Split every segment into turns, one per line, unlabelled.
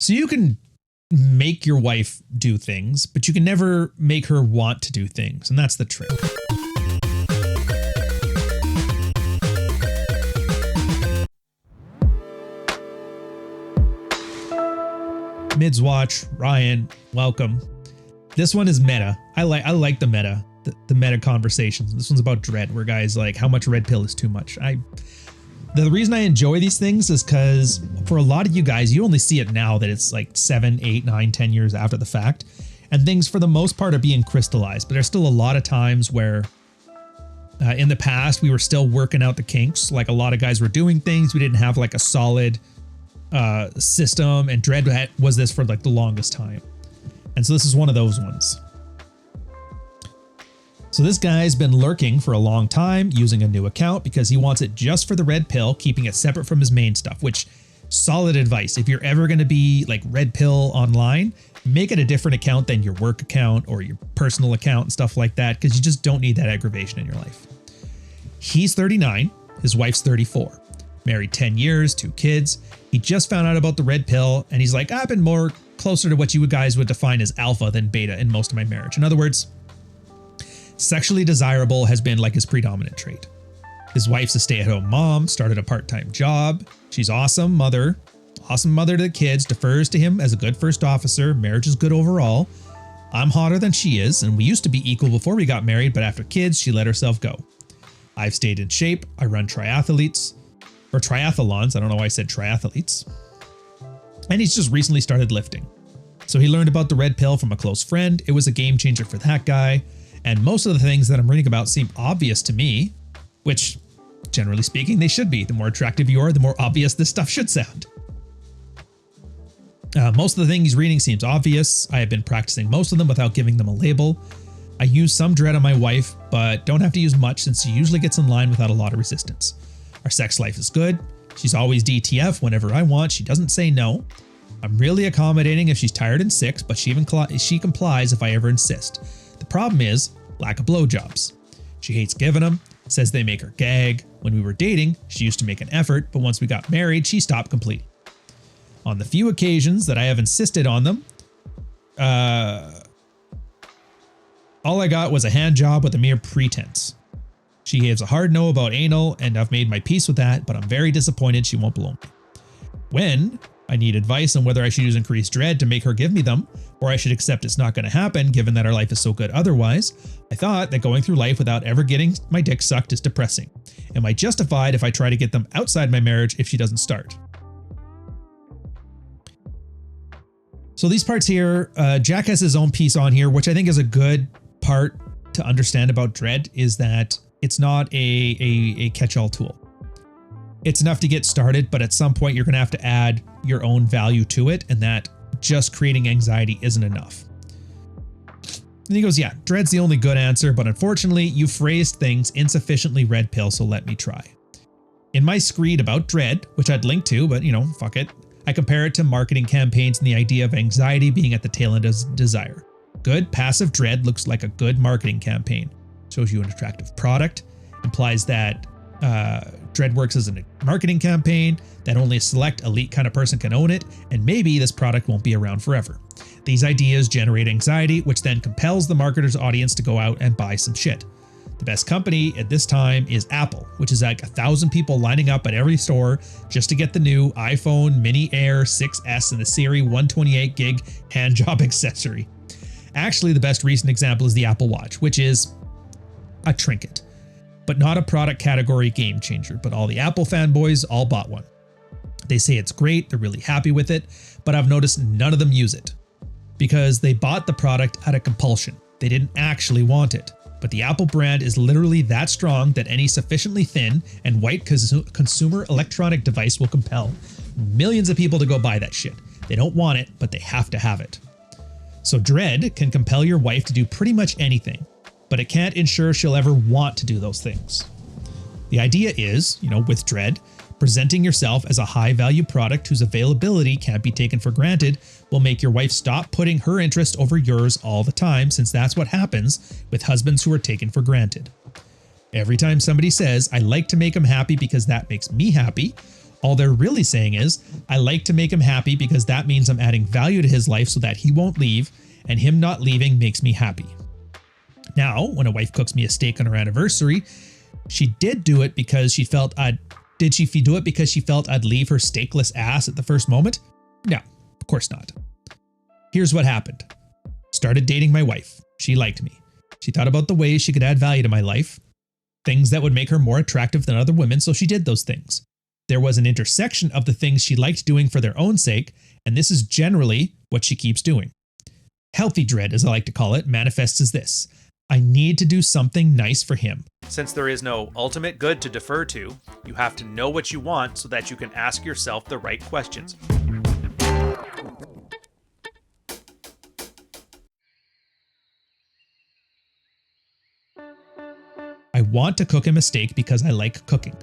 So you can make your wife do things, but you can never make her want to do things. And that's the trick. Mids watch, Ryan, welcome. This one is meta. I like the meta, the meta conversations. This one's about dread, where guys like how much red pill is too much. The reason I enjoy these things is because for a lot of you guys, you only see it now that it's like 7, 8, 9, 10 years after the fact. And things for the most part are being crystallized. But there's still a lot of times where in the past, we were still working out the kinks. Like a lot of guys were doing things. We didn't have like a solid system, and dread was this for like the longest time. And so this is one of those ones. So this guy's been lurking for a long time using a new account because he wants it just for the red pill, keeping it separate from his main stuff, which solid advice. If you're ever going to be like red pill online, make it a different account than your work account or your personal account and stuff like that, because you just don't need that aggravation in your life. He's 39. His wife's 34. Married 10 years, 2 kids. He just found out about the red pill and he's like, I've been more closer to what you guys would define as alpha than beta in most of my marriage. In other words, sexually desirable has been like his predominant trait. His wife's a stay-at-home mom, started a part-time job. She's awesome mother to the kids, defers to him as a good first officer. Marriage is good overall. I'm hotter than she is, and we used to be equal before we got married, but after kids, she let herself go. I've stayed in shape. I run triathlons. I don't know why I said triathletes. And he's just recently started lifting. So he learned about the red pill from a close friend. It was a game changer for that guy. And most of the things that I'm reading about seem obvious to me, which generally speaking, they should be. The more attractive you are, the more obvious this stuff should sound. Most of the things he's reading seems obvious. I have been practicing most of them without giving them a label. I use some dread on my wife, but don't have to use much since she usually gets in line without a lot of resistance. Our sex life is good. She's always DTF whenever I want. She doesn't say no. I'm really accommodating if she's tired and sick, but she complies if I ever insist. The problem is lack of blowjobs. She hates giving them, says they make her gag. When we were dating, she used to make an effort, but once we got married, she stopped completely. On the few occasions that I have insisted on them, all I got was a hand job with a mere pretense. She gives a hard no about anal, and I've made my peace with that, but I'm very disappointed she won't blow me. When I need advice on whether I should use increased dread to make her give me them, or I should accept it's not going to happen given that our life is so good otherwise, I thought that going through life without ever getting my dick sucked is depressing. Am I justified if I try to get them outside my marriage if she doesn't start? So these parts here, Jack has his own piece on here, which I think is a good part to understand about dread, is that it's not a catch-all tool. It's enough to get started, but at some point you're going to have to add your own value to it, and that just creating anxiety isn't enough. And he goes, yeah, dread's the only good answer, but unfortunately you phrased things insufficiently red pill, so let me try. In my screed about dread, which I'd link to, but fuck it, I compare it to marketing campaigns and the idea of anxiety being at the tail end of desire. Good passive dread looks like a good marketing campaign. Shows you an attractive product, implies that dread works as a marketing campaign, that only a select elite kind of person can own it, and maybe this product won't be around forever. These ideas generate anxiety, which then compels the marketer's audience to go out and buy some shit. The best company at this time is Apple, which is like 1,000 people lining up at every store just to get the new iPhone Mini Air 6S and the Siri 128 gig handjob accessory. Actually, the best recent example is the Apple Watch, which is a trinket, but not a product category game changer. But all the Apple fanboys all bought one. They say it's great, they're really happy with it, but I've noticed none of them use it because they bought the product out of compulsion. They didn't actually want it. But the Apple brand is literally that strong that any sufficiently thin and white consumer electronic device will compel millions of people to go buy that shit. They don't want it, but they have to have it. So dread can compel your wife to do pretty much anything, but it can't ensure she'll ever want to do those things. The idea is, with dread, presenting yourself as a high value product whose availability can't be taken for granted will make your wife stop putting her interest over yours all the time, since that's what happens with husbands who are taken for granted. Every time somebody says, I like to make them happy because that makes me happy, All they're really saying is, I like to make him happy because that means I'm adding value to his life so that he won't leave, and him not leaving makes me happy. Now, when a wife cooks me a steak on our anniversary, she did do it because she felt Did she do it because she felt I'd leave her steakless ass at the first moment? No, of course not. Here's what happened. Started dating my wife. She liked me. She thought about the ways she could add value to my life, things that would make her more attractive than other women, so she did those things. There was an intersection of the things she liked doing for their own sake, and this is generally what she keeps doing. Healthy dread, as I like to call it, manifests as this. I need to do something nice for him.
Since there is no ultimate good to defer to, you have to know what you want so that you can ask yourself the right questions.
I want to cook him a steak because I like cooking.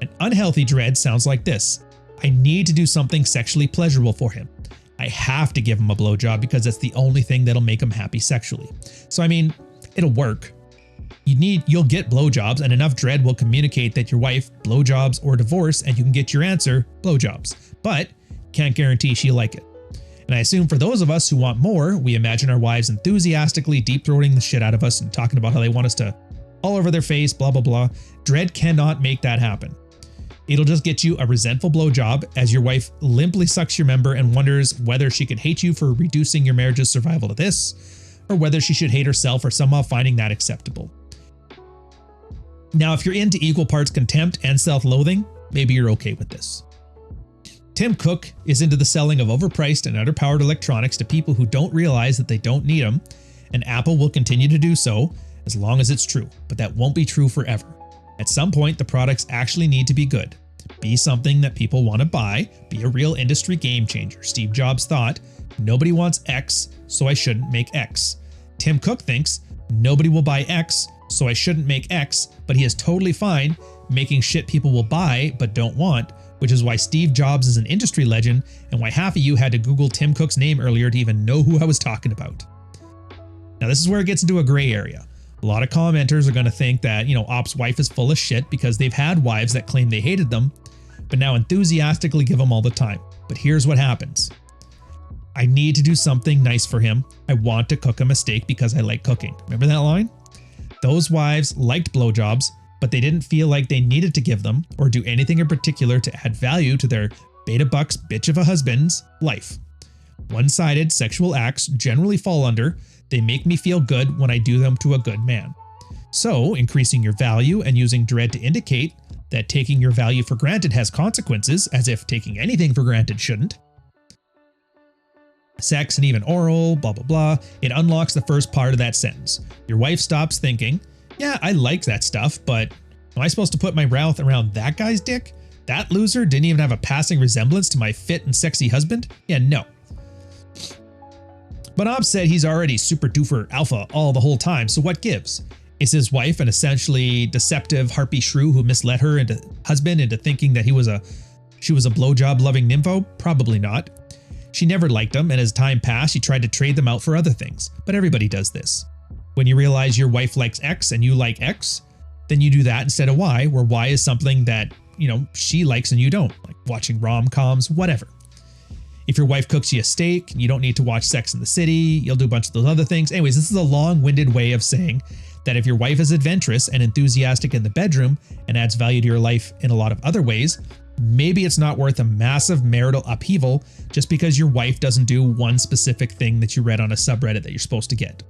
An unhealthy dread sounds like this. I need to do something sexually pleasurable for him. I have to give him a blowjob because that's the only thing that'll make him happy sexually. So I mean, it'll work. You'll get blowjobs, and enough dread will communicate that your wife, blowjobs or divorce, and you can get your answer, blowjobs. But can't guarantee she'll like it. And I assume for those of us who want more, we imagine our wives enthusiastically deep-throating the shit out of us and talking about how they want us to all over their face, blah, blah, blah. Dread cannot make that happen. It'll just get you a resentful blowjob as your wife limply sucks your member and wonders whether she could hate you for reducing your marriage's survival to this, or whether she should hate herself for somehow finding that acceptable. Now, if you're into equal parts contempt and self-loathing, maybe you're okay with this. Tim Cook is into the selling of overpriced and underpowered electronics to people who don't realize that they don't need them, and Apple will continue to do so as long as it's true, but that won't be true forever. At some point, the products actually need to be good. Be something that people want to buy, be a real industry game changer. Steve Jobs thought, nobody wants X, so I shouldn't make X. Tim Cook thinks, nobody will buy X, so I shouldn't make X, but he is totally fine making shit people will buy but don't want, which is why Steve Jobs is an industry legend and why half of you had to Google Tim Cook's name earlier to even know who I was talking about. Now, this is where it gets into a gray area. A lot of commenters are going to think that, Op's wife is full of shit because they've had wives that claim they hated them, but now enthusiastically give them all the time. But here's what happens. I need to do something nice for him. I want to cook him a steak because I like cooking. Remember that line? Those wives liked blowjobs, but they didn't feel like they needed to give them or do anything in particular to add value to their beta bucks bitch of a husband's life. One-sided sexual acts generally fall under, they make me feel good when I do them to a good man. So, increasing your value and using dread to indicate that taking your value for granted has consequences, as if taking anything for granted shouldn't. Sex and even oral, blah, blah, blah. It unlocks the first part of that sentence. Your wife stops thinking, yeah, I like that stuff, but am I supposed to put my mouth around that guy's dick? That loser didn't even have a passing resemblance to my fit and sexy husband? Yeah, no. But Ob said he's already super duper alpha all the whole time, so what gives? Is his wife an essentially deceptive harpy shrew who misled her husband into thinking that she was a blowjob loving nympho? Probably not. She never liked him, and as time passed, she tried to trade them out for other things. But everybody does this. When you realize your wife likes X and you like X, then you do that instead of Y, where Y is something that, she likes and you don't, like watching rom-coms, whatever. If your wife cooks you a steak, you don't need to watch Sex and the City, you'll do a bunch of those other things. Anyways, this is a long-winded way of saying that if your wife is adventurous and enthusiastic in the bedroom and adds value to your life in a lot of other ways, maybe it's not worth a massive marital upheaval just because your wife doesn't do one specific thing that you read on a subreddit that you're supposed to get.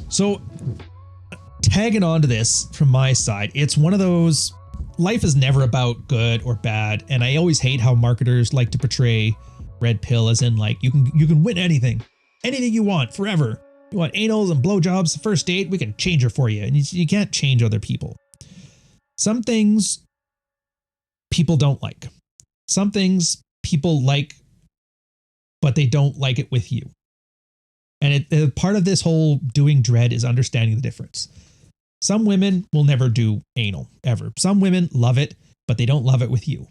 So, tagging on to this from my side, it's one of those, life is never about good or bad, and I always hate how marketers like to portray red pill as in like, you can win anything you want forever. You want anals and blowjobs, the first date, we can change her for you, and you can't change other people. Some things people don't like. Some things people like, but they don't like it with you. And part of this whole doing dread is understanding the difference. Some women will never do anal, ever. Some women love it, but they don't love it with you.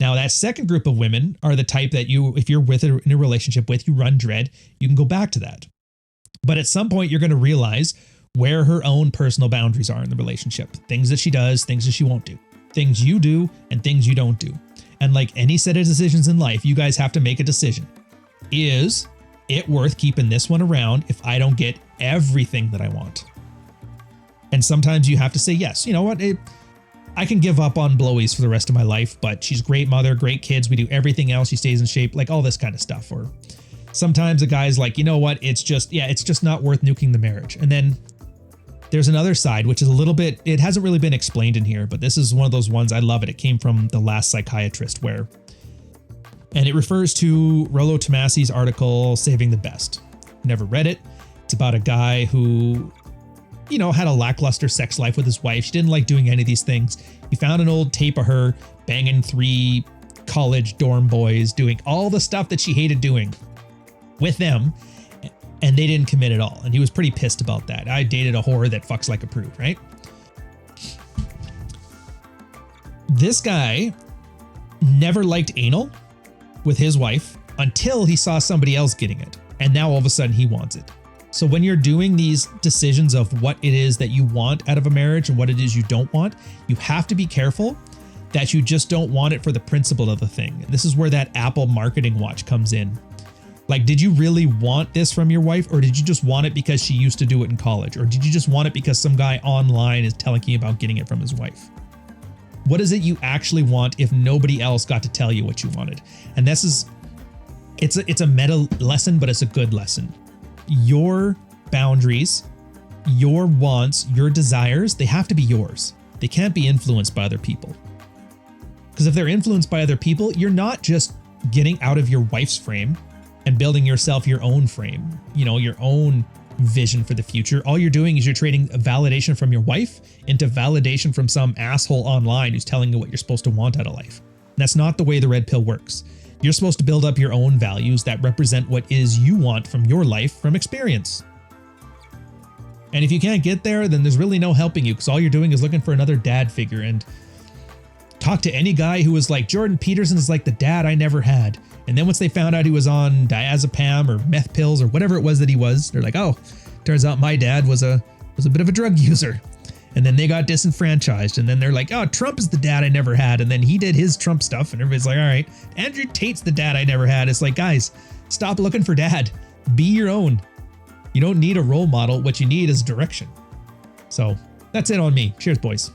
Now, that second group of women are the type that if you're in a relationship with, you run dread, you can go back to that. But at some point, you're going to realize where her own personal boundaries are in the relationship. Things that she does, things that she won't do. things you do and things you don't do. And like any set of decisions in life, you guys have to make a decision. Is it worth keeping this one around if I don't get everything that I want? And sometimes you have to say, yes, you know what? I can give up on Blowies for the rest of my life, but she's a great mother, great kids. We do everything else. She stays in shape, like all this kind of stuff. Or sometimes a guy's like, you know what? It's just not worth nuking the marriage. And then there's another side, which is a little bit, it hasn't really been explained in here, but this is one of those ones. I love it. It came from The Last Psychiatrist and it refers to Rollo Tomasi's article, Saving the Best. Never read it. It's about a guy who, you know, had a lackluster sex life with his wife. She didn't like doing any of these things. He found an old tape of her banging 3 college dorm boys, doing all the stuff that she hated doing with them, and they didn't commit at all. And he was pretty pissed about that. I dated a whore that fucks like a prude, right? This guy never liked anal with his wife until he saw somebody else getting it. And now all of a sudden he wants it. So when you're doing these decisions of what it is that you want out of a marriage and what it is you don't want, you have to be careful that you just don't want it for the principle of the thing. And this is where that Apple marketing watch comes in. Like, did you really want this from your wife, or did you just want it because she used to do it in college? Or did you just want it because some guy online is telling you about getting it from his wife? What is it you actually want if nobody else got to tell you what you wanted? And this is, it's a meta lesson, but it's a good lesson. Your boundaries, your wants, your desires, they have to be yours. They can't be influenced by other people. Because if they're influenced by other people, you're not just getting out of your wife's frame and building yourself your own frame, you know, your own vision for the future. All you're doing is you're trading validation from your wife into validation from some asshole online who's telling you what you're supposed to want out of life. And that's not the way the red pill works. You're supposed to build up your own values that represent what is you want from your life from experience. And if you can't get there, then there's really no helping you, because all you're doing is looking for another dad figure. And talk to any guy who was like, Jordan Peterson is like the dad I never had. And then once they found out he was on diazepam or meth pills or whatever it was that he was, they're like, oh, turns out my dad was a bit of a drug user. And then they got disenfranchised. And then they're like, oh, Trump is the dad I never had. And then he did his Trump stuff. And everybody's like, all right, Andrew Tate's the dad I never had. It's like, guys, stop looking for dad. Be your own. You don't need a role model. What you need is direction. So that's it on me. Cheers, boys.